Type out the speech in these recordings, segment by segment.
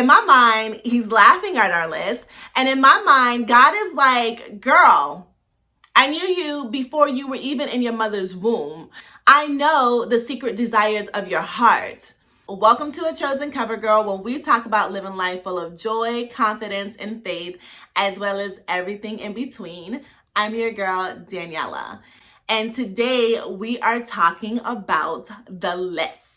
in my mind, he's laughing at our list. And in my mind, God is like, girl, I knew you before you were even in your mother's womb. I know the secret desires of your heart. Welcome to A Chosen Covergirl, where we talk about living life full of joy, confidence, and faith, as well as everything in between. I'm your girl, Daniela. And today we are talking about the list.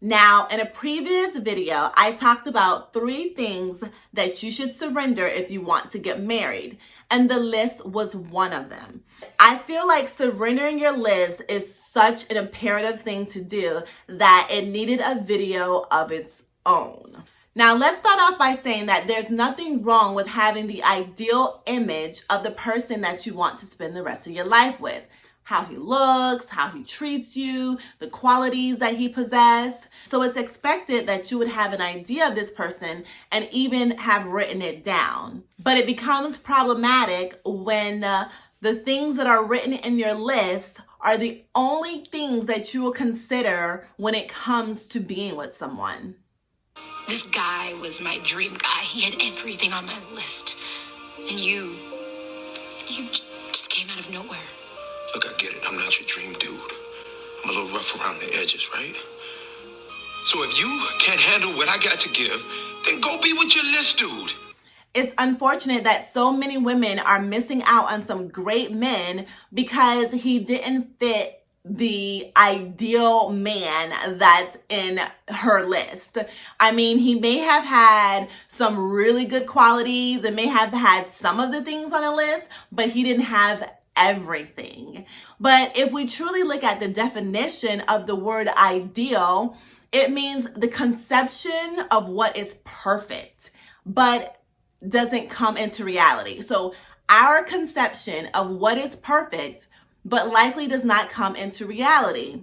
Now, in a previous video, I talked about 3 things that you should surrender if you want to get married. And the list was one of them. I feel like surrendering your list is such an imperative thing to do that it needed a video of its own. Now, let's start off by saying that there's nothing wrong with having the ideal image of the person that you want to spend the rest of your life with. How he looks, how he treats you, the qualities that he possesses. So it's expected that you would have an idea of this person and even have written it down. But it becomes problematic when the things that are written in your list are the only things that you will consider when it comes to being with someone. This guy was my dream guy. He had everything on my list. And you just came out of nowhere. Look, I get it. I'm not your dream dude. I'm a little rough around the edges, right? So if you can't handle what I got to give, then go be with your list dude. It's unfortunate that so many women are missing out on some great men because he didn't fit the ideal man that's in her list. I mean, he may have had some really good qualities and may have had some of the things on the list, but he didn't have everything. But if we truly look at the definition of the word ideal, it means the conception of what is perfect, but doesn't come into reality. So our conception of what is perfect, but likely does not come into reality.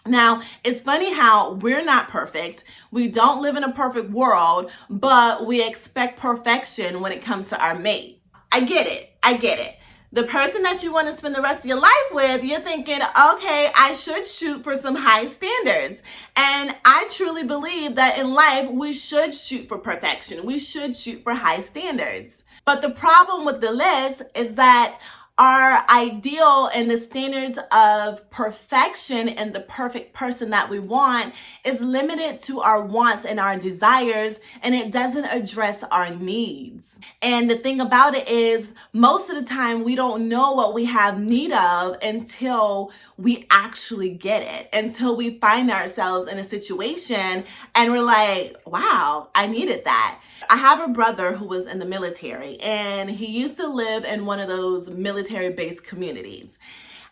Now, it's funny how we're not perfect. We don't live in a perfect world, but we expect perfection when it comes to our mate. I get it. The person that you want to spend the rest of your life with, you're thinking, okay, I should shoot for some high standards. And I truly believe that in life, we should shoot for perfection. We should shoot for high standards. But the problem with the list is that our ideal and the standards of perfection and the perfect person that we want is limited to our wants and our desires, and it doesn't address our needs. And the thing about it is, most of the time we don't know what we have need of until we actually get it, until we find ourselves in a situation and we're like, wow, I needed that. I have a brother who was in the military, and he used to live in one of those military-based communities.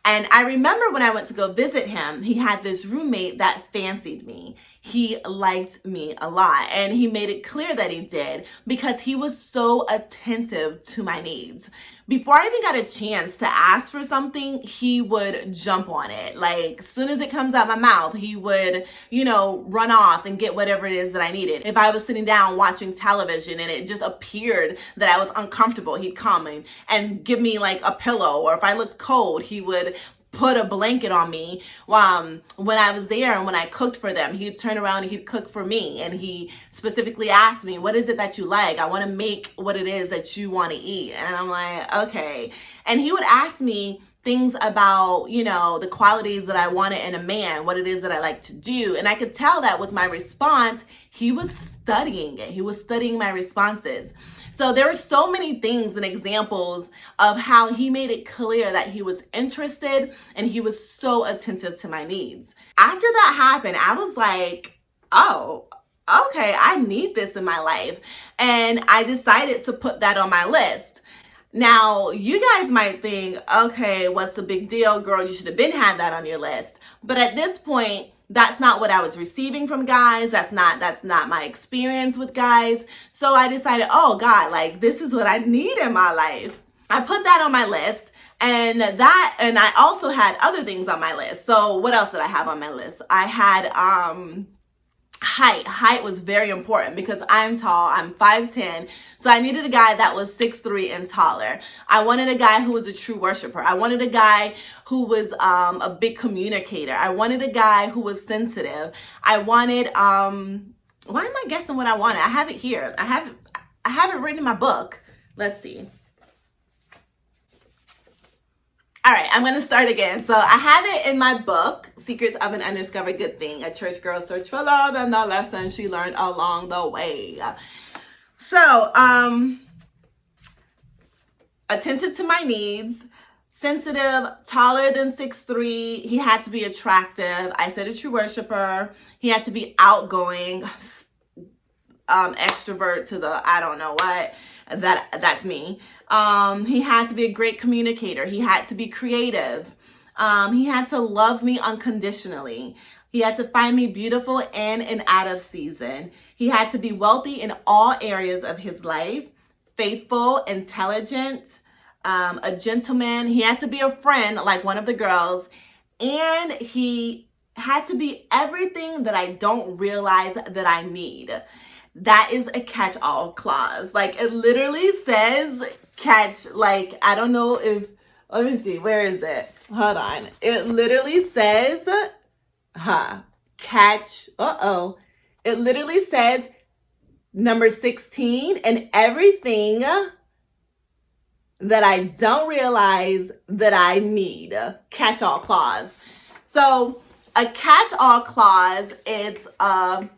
And I remember when I went to go visit him, he had this roommate that fancied me. He liked me a lot, and he made it clear that he did because he was so attentive to my needs. Before I even got a chance to ask for something, he would jump on it. Like, as soon as it comes out my mouth, he would, run off and get whatever it is that I needed. If I was sitting down watching television and it just appeared that I was uncomfortable, he'd come and give me like a pillow. Or if I looked cold, he would put a blanket on me when I was there, and when I cooked for them, he'd turn around and he'd cook for me. And he specifically asked me, what is it that you like? I want to make what it is that you want to eat. And I'm like, okay. And he would ask me things about, the qualities that I wanted in a man, what it is that I like to do. And I could tell that with my response, he was studying it. He was studying my responses. So there were so many things and examples of how he made it clear that he was interested and he was so attentive to my needs. After that happened, I was like, oh, okay, I need this in my life. And I decided to put that on my list. Now, you guys might think, okay, what's the big deal? Girl, you should have been had that on your list. But at this point, that's not what I was receiving from guys. That's not my experience with guys. So I decided, oh God, like this is what I need in my life. I put that on my list, and I also had other things on my list. So what else did I have on my list? I had height. Height was very important because I'm tall. I'm 5'10". So I needed a guy that was 6'3" and taller. I wanted a guy who was a true worshiper. I wanted a guy who was a big communicator. I wanted a guy who was sensitive. I wanted Why am I guessing what I wanted? I have it here. I have it written in my book. Let's see. All right, I'm going to start again. So I have it in my book, Secrets of an Undiscovered Good Thing, A Church Girl's Search for Love and the Lessons She Learned Along the Way. So, attentive to my needs, sensitive, taller than 6'3". He had to be attractive. I said a true worshiper. He had to be outgoing, extrovert to the I don't know what. That's me. He had to be a great communicator. He had to be creative. He had to love me unconditionally. He had to find me beautiful in and out of season. He had to be wealthy in all areas of his life, faithful, intelligent, a gentleman. He had to be a friend like one of the girls. And he had to be everything that I don't realize that I need. That is a catch-all clause. Like, it literally says catch, like, I don't know if, let me see, where is it? Hold on. It literally says, catch, It literally says number 16 and everything that I don't realize that I need. Catch-all clause. So, a catch-all clause, it's a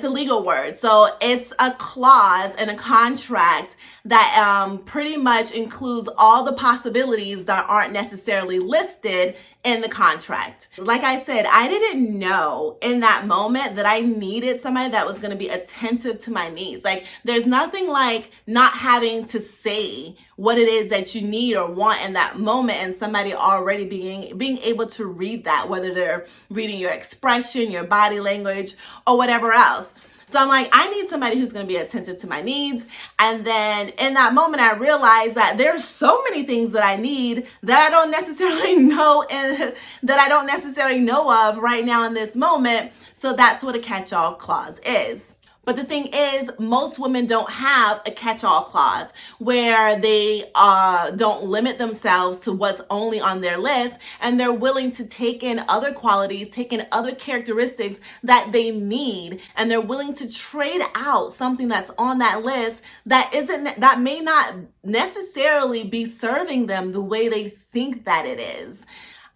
legal word. So it's a clause in a contract that pretty much includes all the possibilities that aren't necessarily listed in the contract. Like I said, I didn't know in that moment that I needed somebody that was going to be attentive to my needs. Like, there's nothing like not having to say what it is that you need or want in that moment and somebody already being able to read that, whether they're reading your expression, your body language, or whatever else. So I'm like, I need somebody who's going to be attentive to my needs. And then in that moment, I realized that there's so many things that I need that I don't necessarily know and that I don't necessarily know of right now in this moment. So that's what a catch-all clause is. But the thing is, most women don't have a catch-all clause where they don't limit themselves to what's only on their list, and they're willing to take in other qualities, take in other characteristics that they need, and they're willing to trade out something that's on that list that may not necessarily be serving them the way they think that it is.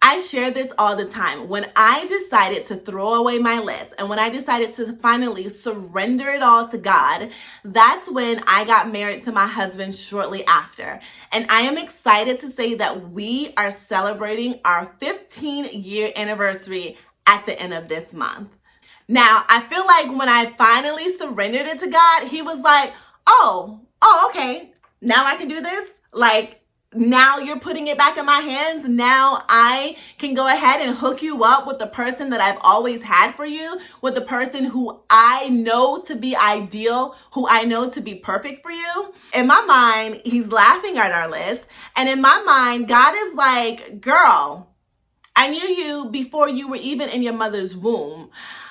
I share this all the time. When I decided to throw away my list and when I decided to finally surrender it all to God, that's when I got married to my husband shortly after. And I am excited to say that we are celebrating our 15-year anniversary at the end of this month. Now, I feel like when I finally surrendered it to God, he was like, oh, okay, now I can do this? Like, now you're putting it back in my hands. Now I can go ahead and hook you up with the person that I've always had for you, with the person who I know to be ideal, who I know to be perfect for you. In my mind, he's laughing at our list. And in my mind, God is like, girl, I knew you before you were even in your mother's womb.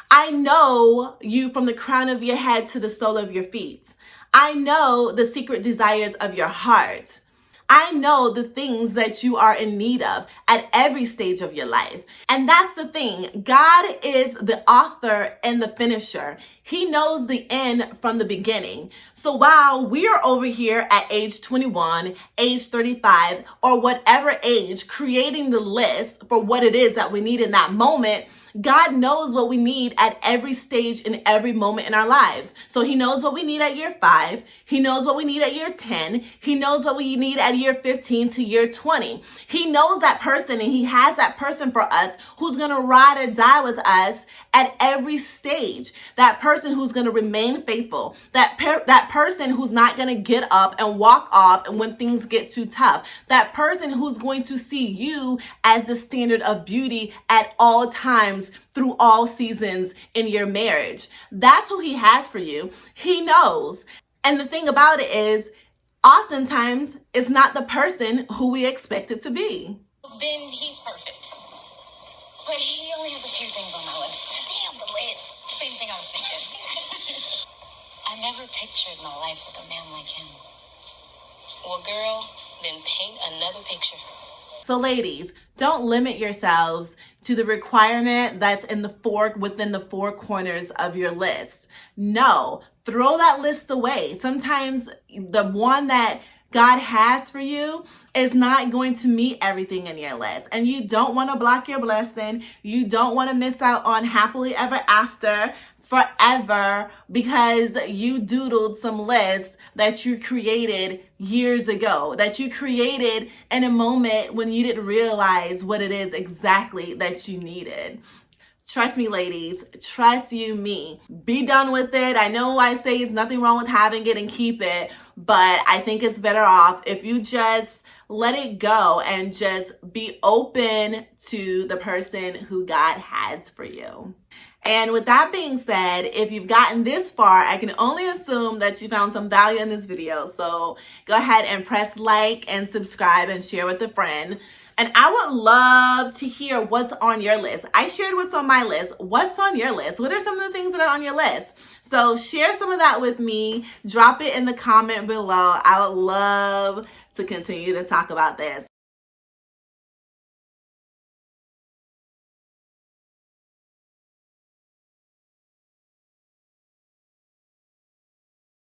I know you from the crown of your head to the sole of your feet. I know the secret desires of your heart. I know the things that you are in need of at every stage of your life. And that's the thing. God is the author and the finisher. He knows the end from the beginning. So while we are over here at age 21, age 35, or whatever age, creating the list for what it is that we need in that moment, God knows what we need at every stage in every moment in our lives. So he knows what we need at year 5. He knows what we need at year 10. He knows what we need at year 15 to year 20. He knows that person, and he has that person for us who's going to ride or die with us at every stage. That person who's going to remain faithful. That person who's not going to get up and walk off when things get too tough. That person who's going to see you as the standard of beauty at all times through all seasons in your marriage. That's who he has for you. He knows. And the thing about it is, oftentimes, it's not the person who we expect it to be. Then he's perfect. But he only has a few things on my list. Damn the list. Same thing I was thinking. I never pictured my life with a man like him. Well, girl, then paint another picture. So ladies, don't limit yourselves to the requirement that's within the four corners of your list. No, throw that list away. Sometimes the one that God has for you is not going to meet everything in your list. And you don't want to block your blessing. You don't want to miss out on happily ever after forever because you doodled some lists that you created years ago, that you created in a moment when you didn't realize what it is exactly that you needed. Trust me, ladies, trust you me. Be done with it. I know I say it's nothing wrong with having it and keep it, but I think it's better off if you just let it go and just be open to the person who God has for you. And with that being said, if you've gotten this far, I can only assume that you found some value in this video. So go ahead and press like and subscribe and share with a friend. And I would love to hear what's on your list. I shared what's on my list. What's on your list? What are some of the things that are on your list? So share some of that with me. Drop it in the comment below. I would love to continue to talk about this.